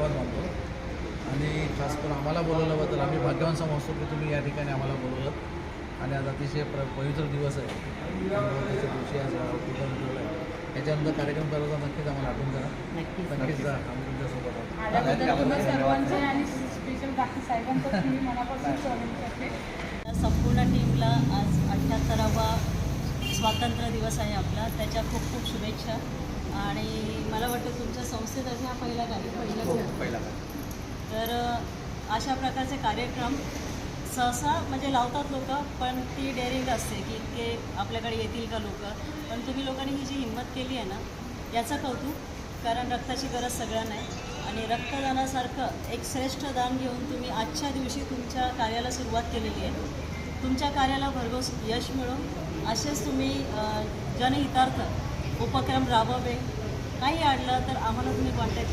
धन्यवाद मानतो आणि खास करून आम्हाला बोलवल्याबद्दल आम्ही भाग्यवान समजतो की तुम्ही या ठिकाणी आम्हाला बोलवलं आणि आज अतिशय पवित्र दिवस आहे. अमावस्येच्या दिवशी आज पूजन ठेवलं आहे. याच्यानंतर कार्यक्रम करायचा नक्कीच आम्हाला आठवण करा. नक्कीच जा, आम्ही तुमच्यासोबत आहोत. आल्याबद्दल तुम्हा सर्वांचे आणि स्पेशल बाकी साहेबांचं मी मनापासून स्वागत करते. संपूर्ण टीमला आज 78वा स्वातंत्र्य दिवस आहे आपला, त्याच्या खूप खूप शुभेच्छा. आणि मला वाटतं तुमच्या संस्थेतर्फे हा पहिला पहिला तर अशा प्रकारचे कार्यक्रम सहसा म्हणजे लावतात लोक, पण ती डेअरिंग असते की इतके आपल्याकडे येतील का लोक. पण तुम्ही लोकांनी ही जी हिंमत केली आहे ना, याचं कौतुक. कारण रक्ताची गरज सगळ्यांना आहे आणि रक्तदानासारखं एक श्रेष्ठ दान घेऊन तुम्ही आजच्या दिवशी तुमच्या कार्याला सुरुवात केलेली आहे. तुमच्या कार्याला भरघोस यश मिळो, असेच तुम्ही जनहितार्थ उपक्रम राबवावे. काही अडलं तर आम्हाला तुम्ही कॉन्टॅक्ट